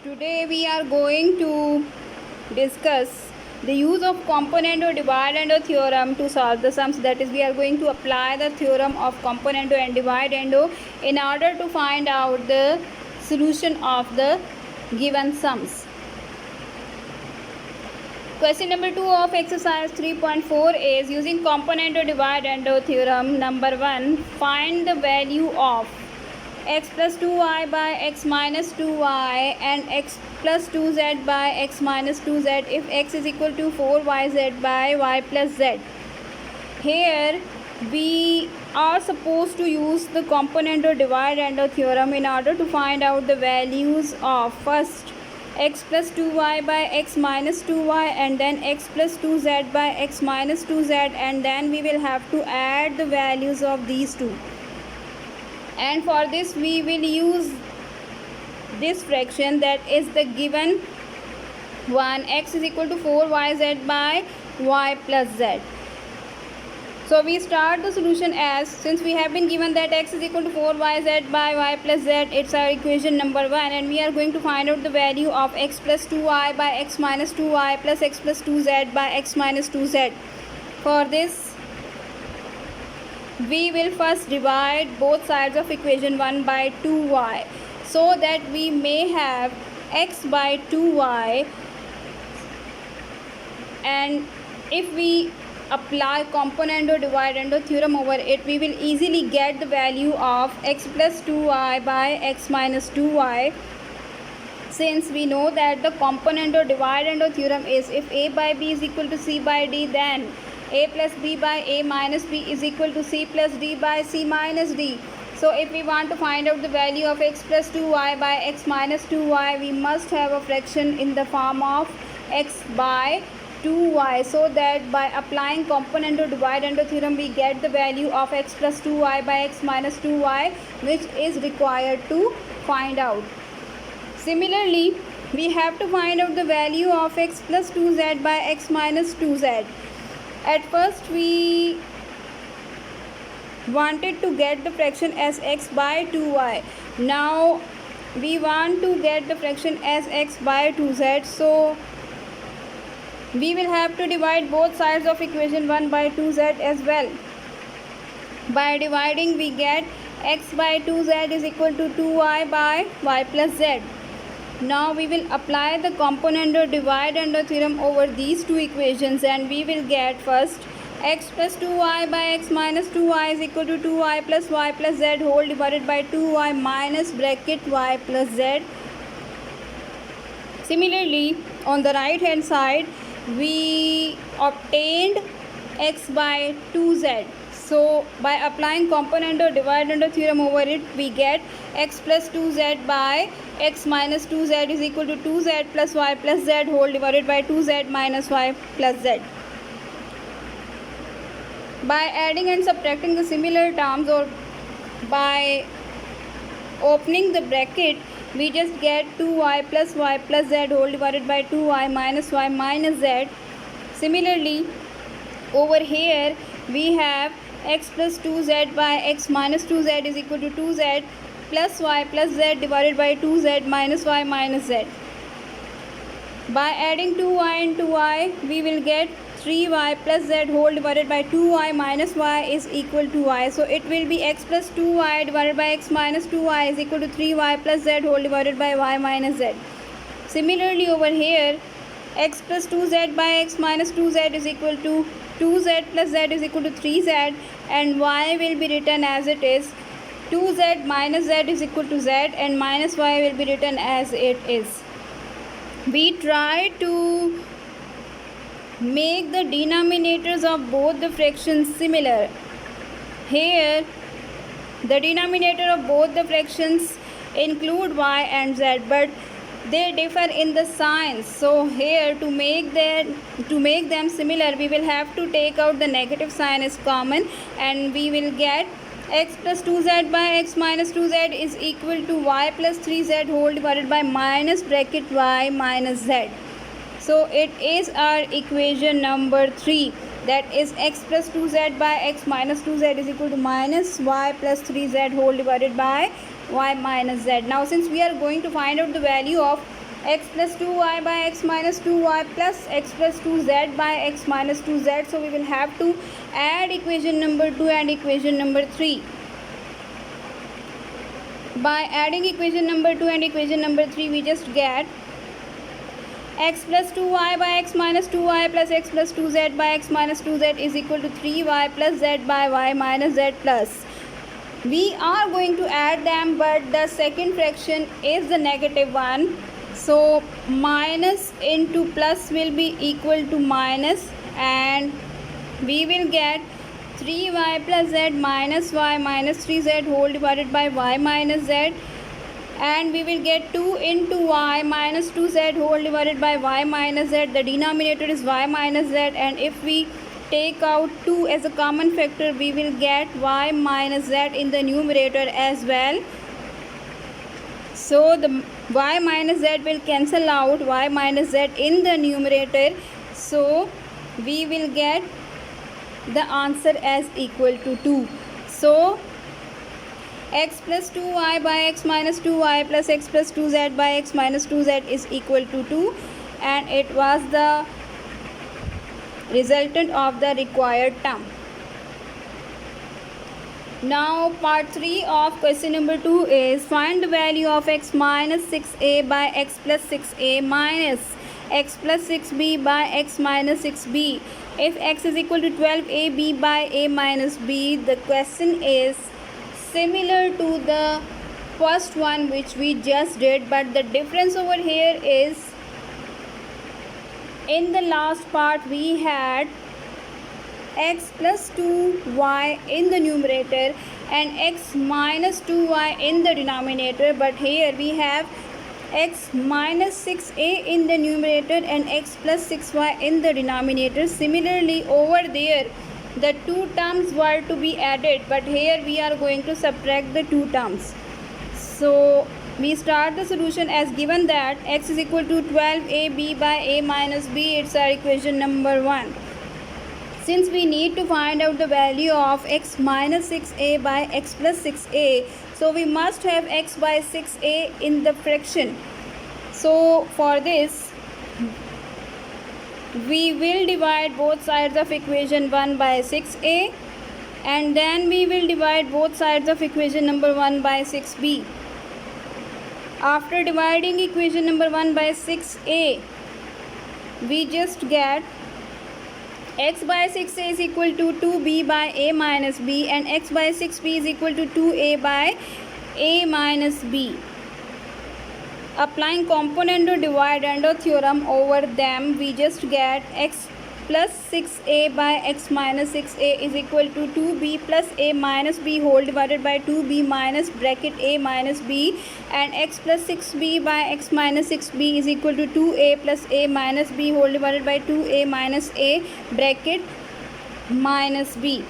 Today we are going to discuss the use of componendo dividendo theorem to solve the sums. That is, we are going to apply the theorem of componendo and dividendo in order to find out the solution of the given sums. Question number 2 of exercise 3.4 is using componendo dividendo theorem. Number 1, find the value of x plus 2y by x minus 2y and x plus 2z by x minus 2z if x is equal to 4yz by y plus z. Here we are supposed to use the componendo dividendo theorem in order to find out the values of first x plus 2y by x minus 2y and then x plus 2z by x minus 2z, and then we will have to add the values of these two. And for this we will use this fraction, that is the given one, x is equal to 4yz by y plus z. So we start the solution as, since we have been given that x is equal to 4yz by y plus z, it's our equation number 1, and we are going to find out the value of x plus 2y by x minus 2y plus x plus 2z by x minus 2z. For this we will first divide both sides of equation 1 by 2y, so that we may have x by 2y, and if we apply componendo dividendo theorem over it, we will easily get the value of x plus 2y by x minus 2y, since we know that the componendo dividendo theorem is if a by b is equal to c by d, then a plus b by a minus b is equal to c plus d by c minus d. So if we want to find out the value of x plus 2y by x minus 2y, we must have a fraction in the form of x by 2y, so that by applying componendo dividendo theorem we get the value of x plus 2y by x minus 2y, which is required to find out. Similarly, we have to find out the value of x plus 2z by x minus 2z. At first we wanted to get the fraction as x by 2y. Now we want to get the fraction as x by 2z. So we will have to divide both sides of equation 1 by 2z as well. By dividing we get x by 2z is equal to 2y by y plus z. Now we will apply the componendo dividendo theorem over these two equations, and we will get first x plus 2y by x minus 2y is equal to 2y plus y plus z whole divided by 2y minus bracket y plus z. Similarly, on the right hand side we obtained x by 2z. So by applying componendo dividendo theorem over it, we get x plus 2z by x minus 2z is equal to 2z plus y plus z whole divided by 2z minus y plus z. By adding and subtracting the similar terms, or by opening the bracket, we just get 2y plus y plus z whole divided by 2y minus y minus z. Similarly, over here we have x plus 2z by x minus 2z is equal to 2z plus y plus z divided by 2z minus y minus z. By adding 2y and 2y, we will get 3y plus z whole divided by 2y minus y is equal to y. So it will be x plus 2y divided by x minus 2y is equal to 3y plus z whole divided by y minus z. Similarly, over here x plus 2z by x minus 2z is equal to 2z plus z is equal to 3z, and y will be written as it is 2z minus z is equal to z, and minus y will be written as it is. We try to make the denominators of both the fractions similar. Here the denominator of both the fractions include y and z, but they differ in the signs. So here to make them similar, we will have to take out the negative sign as common, and we will get x plus 2z by x minus 2z is equal to y plus 3z whole divided by minus bracket y minus z. So it is our equation number 3, that is x plus 2z by x minus 2z is equal to minus y plus 3z whole divided by y minus z. Now since we are going to find out the value of x plus 2y by x minus 2y plus x plus 2z by x minus 2z. So we will have to add equation number 2 and equation number 3. By adding equation number 2 and equation number 3, we just get x plus 2y by x minus 2y plus x plus 2z by x minus 2z is equal to 3y plus z by y minus z plus. We are going to add them, but the second fraction is the negative one. So minus into plus will be equal to minus, and we will get 3y plus z minus y minus 3z whole divided by y minus z, and we will get 2 into y minus 2z whole divided by y minus z. The denominator is y minus z, and if we take out 2 as a common factor, we will get y minus z in the numerator as well. So the y minus z will cancel out y minus z in the numerator. So we will get the answer as equal to 2. So x plus 2y by x minus 2y plus x plus 2z by x minus 2z is equal to 2, and it was the resultant of the required term. Now part 3 of question number 2 is find the value of x minus 6a by x plus 6a minus x plus 6b by x minus 6b. If x is equal to 12ab by a minus b, the question is similar to the first one which we just did, but the difference over here is in the last part we had x plus 2y in the numerator and x minus 2y in the denominator, but here we have x minus 6a in the numerator and x plus 6y in the denominator. Similarly over there the two terms were to be added, but here we are going to subtract the two terms. So we start the solution as given that x is equal to 12ab by a minus b. It's our equation number 1. Since we need to find out the value of x minus 6a by x plus 6a, so we must have x by 6a in the fraction. So for this we will divide both sides of equation 1 by 6a, and then we will divide both sides of equation number 1 by 6b. After dividing equation number 1 by 6a, we just get x by 6a is equal to 2b by a minus b, and x by 6b is equal to 2a by a minus b. Applying component or dividend theorem over them, we just get x plus 6a by x minus 6a is equal to 2b plus a minus b whole divided by 2b minus bracket a minus b, and x plus 6b by x minus 6b is equal to 2a plus a minus b whole divided by 2a minus a bracket minus b.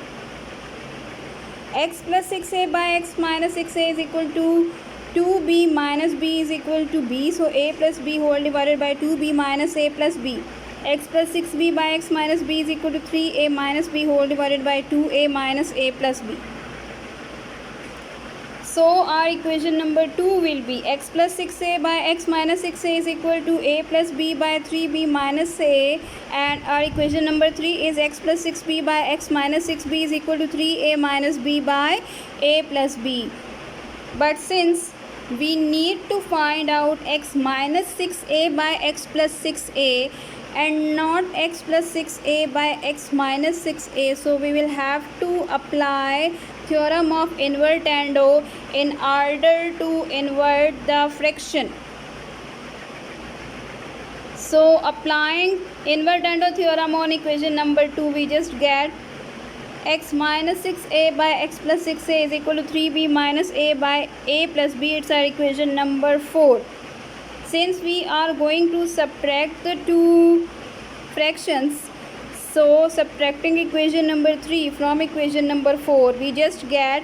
X plus 6a by x minus 6a is equal to 2b minus b is equal to b, so a plus b whole divided by 2b minus a plus b. X plus 6b by x minus b is equal to 3a minus b whole divided by 2a minus a plus b. So our equation number 2 will be x plus 6a by x minus 6a is equal to a plus b by 3b minus a, and our equation number 3 is x plus 6b by x minus 6b is equal to 3a minus b by a plus b. But since we need to find out x minus 6a by x plus 6a and not x plus 6a by x minus 6a, so we will have to apply theorem of invertendo in order to invert the fraction. So applying invertendo theorem on equation number 2, we just get x minus 6a by x plus 6a is equal to 3b minus a by a plus b. It's our equation number 4. Since we are going to subtract the two fractions, so subtracting equation number 3 from equation number 4, we just get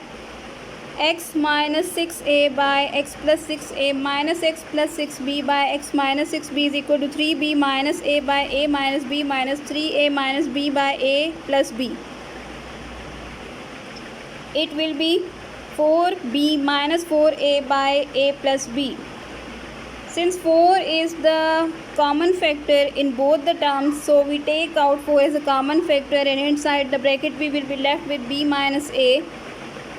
x minus 6a by x plus 6a minus x plus 6b by x minus 6b is equal to 3b minus a by a minus b minus 3a minus b by a plus b. It will be 4b minus 4a by a plus b. Since 4 is the common factor in both the terms, so we take out 4 as a common factor, and inside the bracket we will be left with b minus a.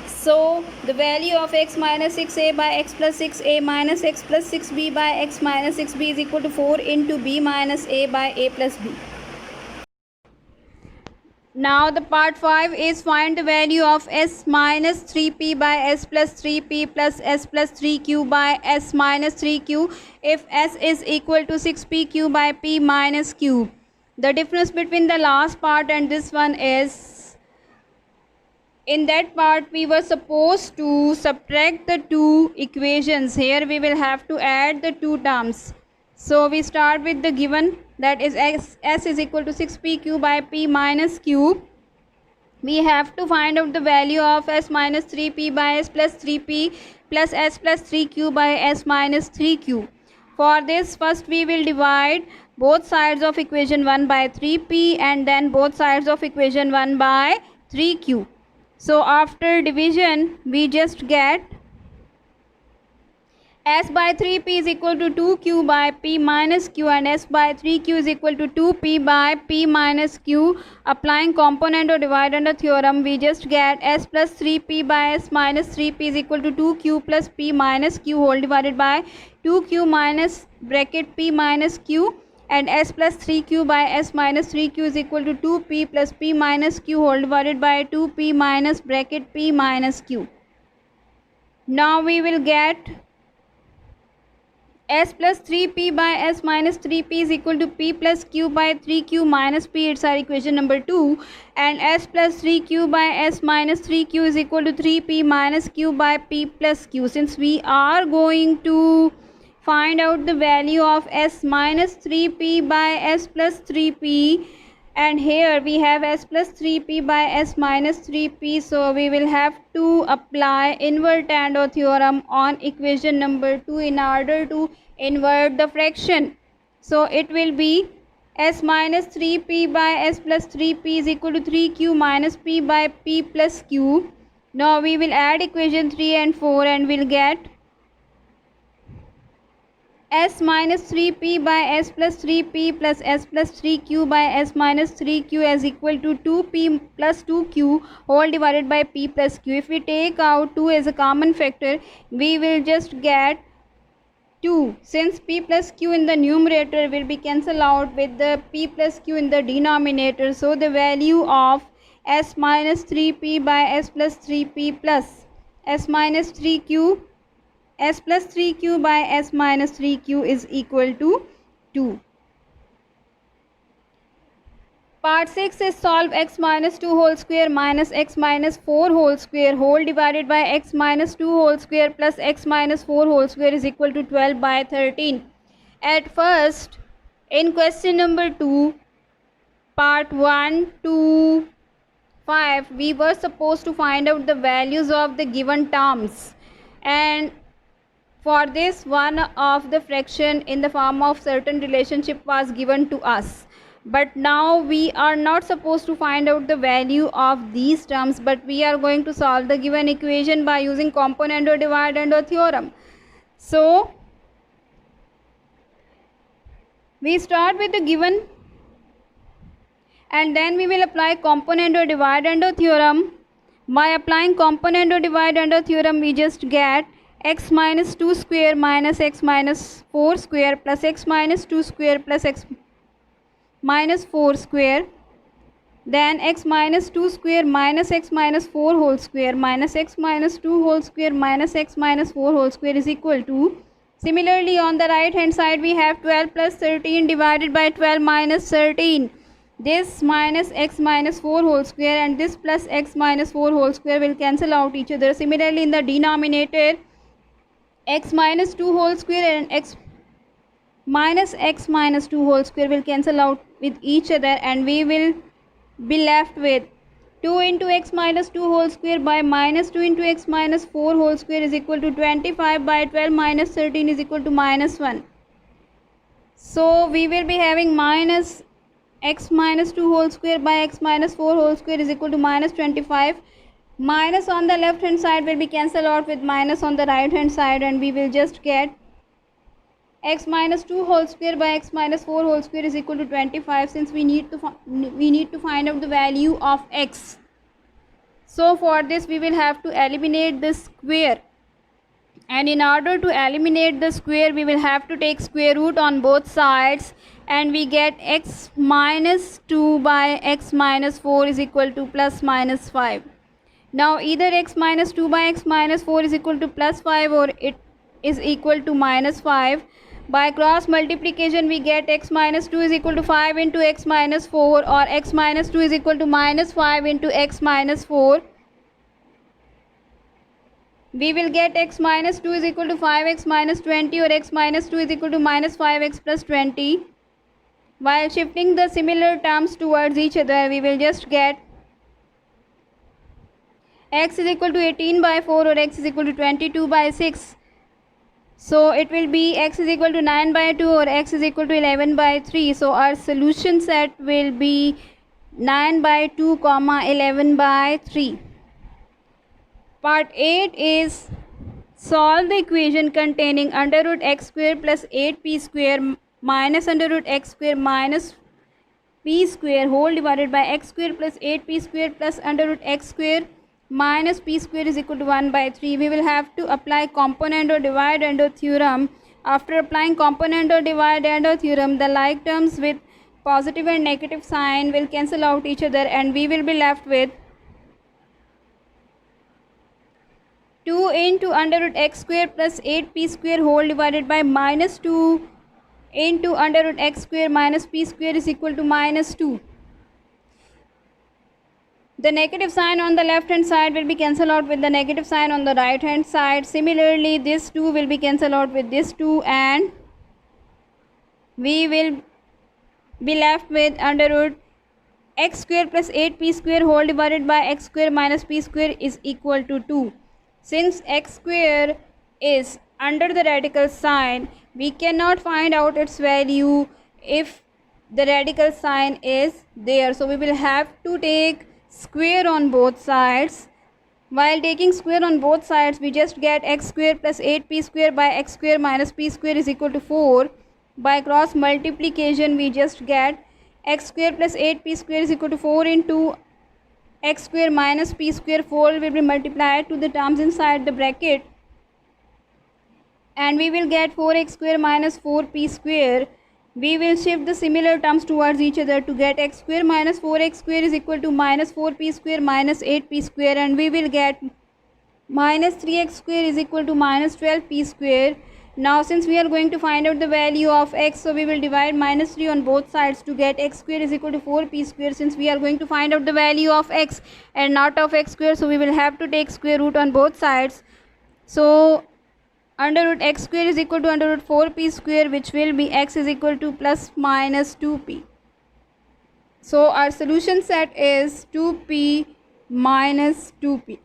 So the value of x minus 6a by x plus 6a minus x plus 6b by x minus 6b is equal to 4 into b minus a by a plus b. Now the part 5 is find the value of s minus 3p by s plus 3p plus s plus 3q by s minus 3q if s is equal to 6pq by p minus q. The difference between the last part and this one is, in that part we were supposed to subtract the two equations. Here we will have to add the two terms. So we start with the given, that is s is equal to 6pq by p minus q. We have to find out the value of s minus 3p by s plus 3p plus s plus 3q by s minus 3q. For this, first we will divide both sides of equation 1 by 3p and then both sides of equation 1 by 3q. So after division we just get s by 3p is equal to 2q by p minus q, and s by 3q is equal to 2p by p minus q. Applying component or dividend theorem, we just get s plus 3p by s minus 3p is equal to 2q plus p minus q whole divided by 2q minus bracket p minus q, and s plus 3q by s minus 3q is equal to 2p plus p minus q whole divided by 2p minus bracket p minus q. Now we will get s plus 3p by s minus 3p is equal to p plus q by 3q minus p, it's our equation number 2, and s plus 3q by s minus 3q is equal to 3p minus q by p plus q. Since we are going to find out the value of s minus 3p by s plus 3p, and here we have s plus 3p by s minus 3p, so we will have to apply invertando theorem on equation number 2 in order to invert the fraction. So it will be s minus 3p by s plus 3p is equal to 3q minus p by p plus q. Now we will add equation 3 and 4 and we'll get s minus 3p by s plus 3p plus s plus 3q by s minus 3q is equal to 2p plus 2q whole divided by p plus q. If we take out 2 as a common factor, we will just get 2. Since p plus q in the numerator will be cancelled out with the p plus q in the denominator, so the value of s minus 3p by s plus 3p plus s minus 3q s plus 3q by s minus 3q is equal to 2. Part 6 is solve x minus 2 whole square minus x minus 4 whole square whole divided by x minus 2 whole square plus x minus 4 whole square is equal to 12 by 13. At first, in question number 2, part 1 to 5, we were supposed to find out the values of the given terms, and for this, one of the fraction in the form of certain relationship was given to us. But now we are not supposed to find out the value of these terms, but we are going to solve the given equation by using component or dividend or theorem. So we start with the given and then we will apply component or dividend or theorem. By applying component or dividend or theorem, we just get x minus 2 square minus x minus 4 square plus x minus 2 square plus x minus 4 square, then x minus 2 square minus x minus 4 whole square minus x minus 2 whole square minus x minus 4 whole square is equal to. Similarly, on the right hand side we have 12 plus 13 divided by 12 minus 13. This minus x minus 4 whole square and this plus x minus 4 whole square will cancel out each other. Similarly, in the denominator, x minus 2 whole square and x minus 2 whole square will cancel out with each other, and we will be left with 2 into x minus 2 whole square by minus 2 into x minus 4 whole square is equal to 25 by 12 minus 13 is equal to minus 1. So we will be having minus x minus 2 whole square by x minus 4 whole square is equal to minus 25. Minus on the left hand side will be cancelled out with minus on the right hand side, and we will just get x minus 2 whole square by x minus 4 whole square is equal to 25, since we need to find out the value of x. So for this we will have to eliminate the square, and in order to eliminate the square we will have to take square root on both sides, and we get x minus 2 by x minus 4 is equal to plus minus 5. Now either x minus 2 by x minus 4 is equal to plus 5 or it is equal to minus 5. By cross multiplication we get x minus 2 is equal to 5 into x minus 4, or x minus 2 is equal to minus 5 into x minus 4. We will get x minus 2 is equal to 5x minus 20, or x minus 2 is equal to minus 5x plus 20. While shifting the similar terms towards each other, we will just get x is equal to 18 by 4 or x is equal to 22 by 6. So it will be x is equal to 9 by 2 or x is equal to 11 by 3. So our solution set will be 9 by 2 comma 11 by 3. Part 8 is solve the equation containing under root x square plus 8p square minus under root x square minus p square whole divided by x square plus 8p square plus under root x square minus p square is equal to 1 by 3. We will have to apply component or divide and or theorem. After applying component or divide and or theorem, the like terms with positive and negative sign will cancel out each other, and we will be left with 2 into under root x square plus 8p square whole divided by minus 2 into under root x square minus p square is equal to minus 2. The negative sign on the left hand side will be cancelled out with the negative sign on the right hand side. Similarly, this 2 will be cancelled out with this 2, and we will be left with under root x square plus 8p square whole divided by x square minus p square is equal to 2. Since x square is under the radical sign, we cannot find out its value if the radical sign is there. So we will have to take square on both sides. While taking square on both sides, we just get x square plus 8p square by x square minus p square is equal to 4. By cross multiplication, we just get x square plus 8p square is equal to 4 into x square minus p square. 4 will be multiplied to the terms inside the bracket, and we will get 4x square minus 4p square. We will shift the similar terms towards each other to get x square minus 4x square is equal to minus 4p square minus 8p square, and we will get minus 3x square is equal to minus 12p square. Now since we are going to find out the value of x, so we will divide minus 3 on both sides to get x square is equal to 4p square. Since we are going to find out the value of x and not of x square, so we will have to take square root on both sides. So under root x square is equal to under root 4p square, which will be x is equal to plus minus 2p. So our solution set is 2p minus 2p.